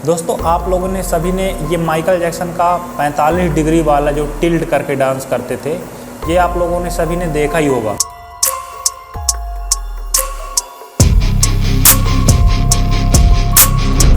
दोस्तों आप लोगों ने सभी ने ये माइकल जैक्सन का 45 डिग्री वाला जो टिल्ट करके डांस करते थे, ये आप लोगों ने सभी ने देखा ही होगा।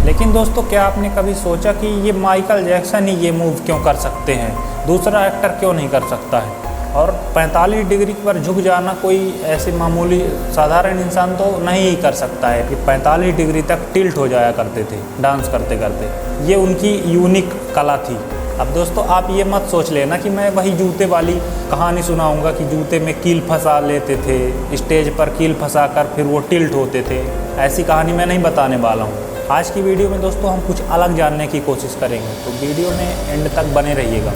लेकिन दोस्तों क्या आपने कभी सोचा कि ये माइकल जैक्सन ही ये मूव क्यों कर सकते हैं, दूसरा एक्टर क्यों नहीं कर सकता है? और 45 डिग्री पर झुक जाना कोई ऐसे मामूली साधारण इंसान तो नहीं ही कर सकता है कि 45 डिग्री तक टिल्ट हो जाया करते थे डांस करते करते। ये उनकी यूनिक कला थी। अब दोस्तों आप ये मत सोच लेना कि मैं वही जूते वाली कहानी सुनाऊंगा कि जूते में कील फंसा लेते थे, स्टेज पर कील फंसा कर फिर वो टिल्ट होते थे। ऐसी कहानी मैं नहीं बताने वाला हूँ। आज की वीडियो में दोस्तों हम कुछ अलग जानने की कोशिश करेंगे, तो वीडियो में एंड तक बने रहिएगा।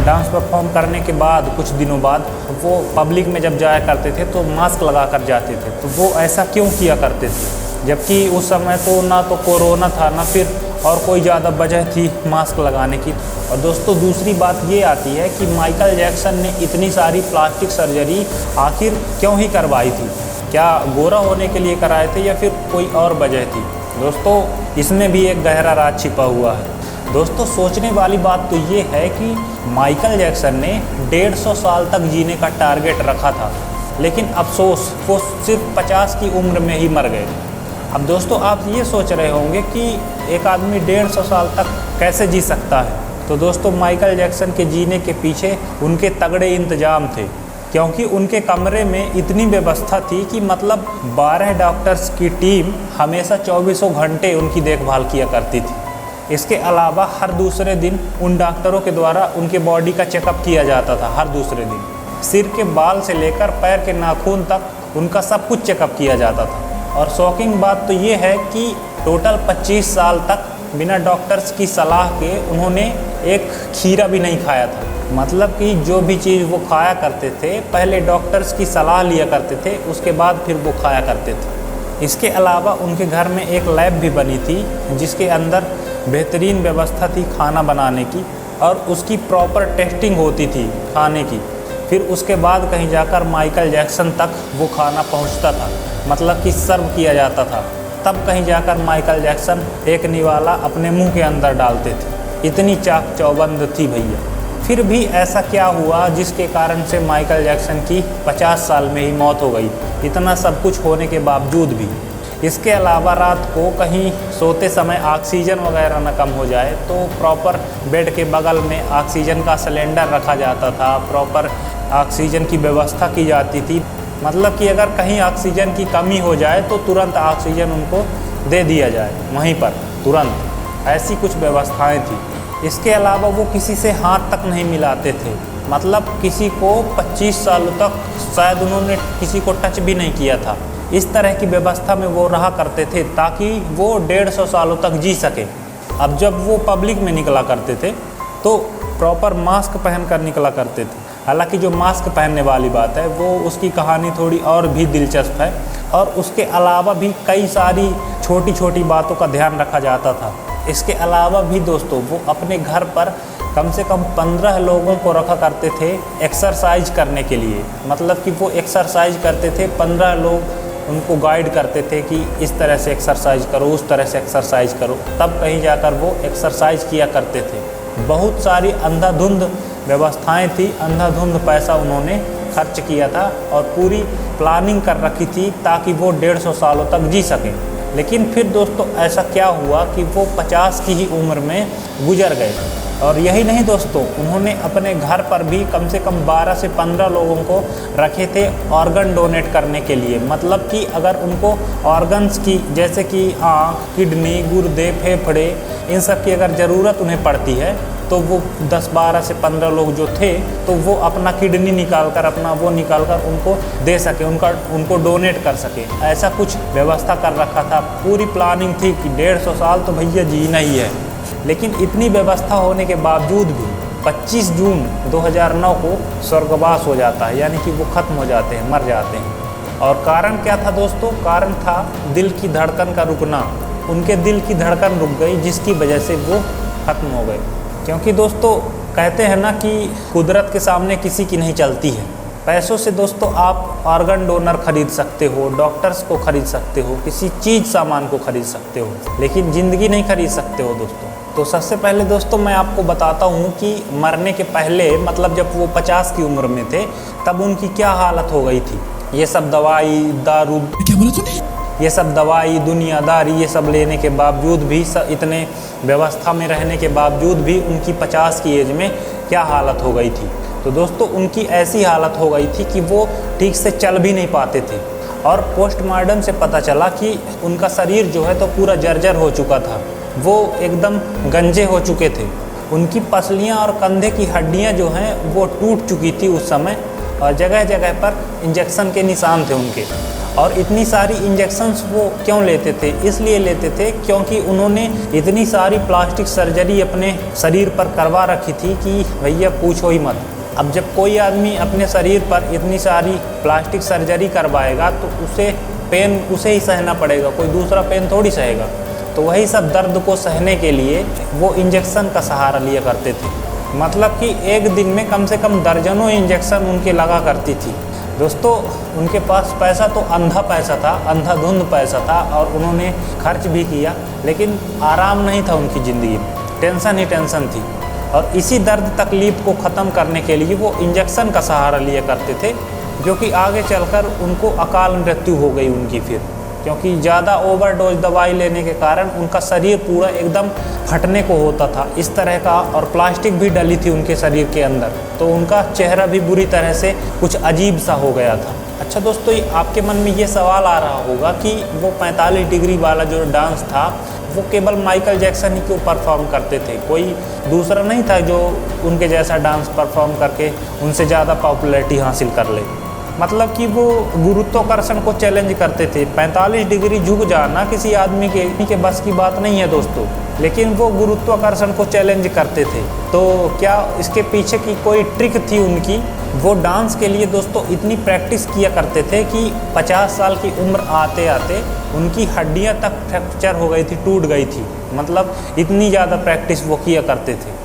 डांस परफॉर्म करने के बाद कुछ दिनों बाद वो पब्लिक में जब जाया करते थे तो मास्क लगा कर जाते थे। तो वो ऐसा क्यों किया करते थे, जबकि उस समय तो ना तो कोरोना था ना फिर और कोई ज़्यादा वजह थी मास्क लगाने की। और दोस्तों दूसरी बात ये आती है कि माइकल जैक्सन ने इतनी सारी प्लास्टिक सर्जरी आखिर क्यों ही करवाई थी? क्या गोरा होने के लिए कराए थे या फिर कोई और वजह थी? दोस्तों इसमें भी एक गहरा राज छिपा हुआ है। दोस्तों सोचने वाली बात तो ये है कि माइकल जैक्सन ने 150 साल तक जीने का टारगेट रखा था, लेकिन अफसोस वो सिर्फ 50 की उम्र में ही मर गए। अब दोस्तों आप ये सोच रहे होंगे कि एक आदमी 150 साल तक कैसे जी सकता है? तो दोस्तों माइकल जैक्सन के जीने के पीछे उनके तगड़े इंतजाम थे, क्योंकि उनके कमरे में इतनी व्यवस्था थी कि मतलब 12 डॉक्टर्स की टीम हमेशा 24 घंटे उनकी देखभाल किया करती थी। इसके अलावा हर दूसरे दिन उन डॉक्टरों के द्वारा उनके बॉडी का चेकअप किया जाता था। हर दूसरे दिन सिर के बाल से लेकर पैर के नाखून तक उनका सब कुछ चेकअप किया जाता था। और शॉकिंग बात तो ये है कि टोटल 25 साल तक बिना डॉक्टर्स की सलाह के उन्होंने एक खीरा भी नहीं खाया था। मतलब कि जो भी चीज़ वो खाया करते थे पहले डॉक्टर्स की सलाह लिया करते थे, उसके बाद फिर वो खाया करते थे। इसके अलावा उनके घर में एक लैब भी बनी थी जिसके अंदर बेहतरीन व्यवस्था थी खाना बनाने की, और उसकी प्रॉपर टेस्टिंग होती थी खाने की। फिर उसके बाद कहीं जाकर माइकल जैक्सन तक वो खाना पहुंचता था, मतलब कि सर्व किया जाता था। तब कहीं जाकर माइकल जैक्सन एक निवाला अपने मुंह के अंदर डालते थे। इतनी चाक चौबंद थी भैया। फिर भी ऐसा क्या हुआ जिसके कारण से माइकल जैक्सन की 50 साल में ही मौत हो गई, इतना सब कुछ होने के बावजूद भी? इसके अलावा रात को कहीं सोते समय ऑक्सीजन वगैरह न कम हो जाए तो प्रॉपर बेड के बगल में ऑक्सीजन का सिलेंडर रखा जाता था, प्रॉपर ऑक्सीजन की व्यवस्था की जाती थी। मतलब कि अगर कहीं ऑक्सीजन की कमी हो जाए तो तुरंत ऑक्सीजन उनको दे दिया जाए वहीं पर तुरंत, ऐसी कुछ व्यवस्थाएं थी। इसके अलावा वो किसी से हाथ तक नहीं मिलाते थे, मतलब किसी को 25 सालों तक शायद उन्होंने किसी को टच भी नहीं किया था। इस तरह की व्यवस्था में वो रहा करते थे ताकि वो 150 सालों तक जी सके। अब जब वो पब्लिक में निकला करते थे तो प्रॉपर मास्क पहन कर निकला करते थे। हालांकि जो मास्क पहनने वाली बात है वो उसकी कहानी थोड़ी और भी दिलचस्प है, और उसके अलावा भी कई सारी छोटी छोटी बातों का ध्यान रखा जाता था। इसके अलावा भी दोस्तों वो अपने घर पर कम से कम 15 लोगों को रखा करते थे एक्सरसाइज करने के लिए। मतलब कि वो एक्सरसाइज करते थे, 15 लोग उनको गाइड करते थे कि इस तरह से एक्सरसाइज करो, उस तरह से एक्सरसाइज करो, तब कहीं जाकर वो एक्सरसाइज किया करते थे। बहुत सारी अंधाधुंध व्यवस्थाएं थी, अंधाधुंध पैसा उन्होंने खर्च किया था और पूरी प्लानिंग कर रखी थी ताकि वो 150 सालों तक जी सकें। लेकिन फिर दोस्तों ऐसा क्या हुआ कि वो 50 की ही उम्र में गुजर गए। और यही नहीं दोस्तों, उन्होंने अपने घर पर भी कम से कम 12 से 15 लोगों को रखे थे ऑर्गन डोनेट करने के लिए। मतलब कि अगर उनको ऑर्गन्स की जैसे कि आँख, किडनी, गुर्दे, फेफड़े, इन सब की अगर ज़रूरत उन्हें पड़ती है तो वो 10-12 से 15 लोग जो थे तो वो अपना किडनी निकाल कर, अपना वो निकाल कर उनको दे सके, उनको डोनेट कर सके। ऐसा कुछ व्यवस्था कर रखा था। पूरी प्लानिंग थी कि 150 साल तो भैया जीना ही है। लेकिन इतनी व्यवस्था होने के बावजूद भी 25 जून 2009 को स्वर्गवास हो जाता है, यानी कि वो ख़त्म हो जाते हैं, मर जाते हैं। और कारण क्या था दोस्तों? कारण था दिल की धड़कन का रुकना। उनके दिल की धड़कन रुक गई जिसकी वजह से वो ख़त्म हो गए। क्योंकि दोस्तों कहते हैं ना कि कुदरत के सामने किसी की नहीं चलती है। पैसों से दोस्तों आप ऑर्गन डोनर खरीद सकते हो, डॉक्टर्स को खरीद सकते हो, किसी चीज़ सामान को खरीद सकते हो, लेकिन ज़िंदगी नहीं खरीद सकते हो दोस्तों। तो सबसे पहले दोस्तों मैं आपको बताता हूँ कि मरने के पहले, मतलब जब वो 50 की उम्र में थे, तब उनकी क्या हालत हो गई थी। ये सब दवाई दारू, क्या बोला तूने? ये सब दवाई दुनियादारी ये सब लेने के बावजूद भी, इतने व्यवस्था में रहने के बावजूद भी उनकी 50 की एज में क्या हालत हो गई थी। तो दोस्तों उनकी ऐसी हालत हो गई थी कि वो ठीक से चल भी नहीं पाते थे, और पोस्टमार्टम से पता चला कि उनका शरीर जो है तो पूरा जर्जर हो चुका था, वो एकदम गंजे हो चुके थे। उनकी पसलियाँ और कंधे की हड्डियाँ जो हैं वो टूट चुकी थी उस समय, और जगह जगह पर इंजेक्शन के निशान थे उनके। और इतनी सारी इंजेक्शन्स वो क्यों लेते थे? इसलिए लेते थे क्योंकि उन्होंने इतनी सारी प्लास्टिक सर्जरी अपने शरीर पर करवा रखी थी कि भैया पूछो ही मत। अब जब कोई आदमी अपने शरीर पर इतनी सारी प्लास्टिक सर्जरी करवाएगा तो उसे पेन उसे ही सहना पड़ेगा, कोई दूसरा पेन थोड़ी सहेगा। तो वही सब दर्द को सहने के लिए वो इंजेक्शन का सहारा लिया करते थे। मतलब कि एक दिन में कम से कम दर्जनों इंजेक्शन उनके लगा करती थी। दोस्तों उनके पास पैसा तो अंधा पैसा था, अंधाधुंध पैसा था, और उन्होंने खर्च भी किया, लेकिन आराम नहीं था उनकी ज़िंदगी में, टेंशन ही टेंशन थी। और इसी दर्द तकलीफ़ को ख़त्म करने के लिए वो इंजेक्शन का सहारा लिया करते थे, जो कि आगे चलकर उनको अकाल मृत्यु हो गई उनकी फिर, क्योंकि ज़्यादा ओवरडोज दवाई लेने के कारण उनका शरीर पूरा एकदम फटने को होता था इस तरह का, और प्लास्टिक भी डली थी उनके शरीर के अंदर, तो उनका चेहरा भी बुरी तरह से कुछ अजीब सा हो गया था। अच्छा दोस्तों, आपके मन में ये सवाल आ रहा होगा कि वो 45 डिग्री वाला जो डांस था वो केवल माइकल जैक्सन ही क्यों परफॉर्म करते थे, कोई दूसरा नहीं था जो उनके जैसा डांस परफॉर्म करके उनसे ज़्यादा पॉपुलैरिटी हासिल कर ले। मतलब कि वो गुरुत्वाकर्षण को चैलेंज करते थे। 45 डिग्री झुक जाना किसी आदमी के बस की बात नहीं है दोस्तों, लेकिन वो गुरुत्वाकर्षण को चैलेंज करते थे। तो क्या इसके पीछे की कोई ट्रिक थी उनकी? वो डांस के लिए दोस्तों इतनी प्रैक्टिस किया करते थे कि 50 साल की उम्र आते आते उनकी हड्डियां तक फ्रैक्चर हो गई थी, टूट गई थी। मतलब इतनी ज़्यादा प्रैक्टिस वो किया करते थे।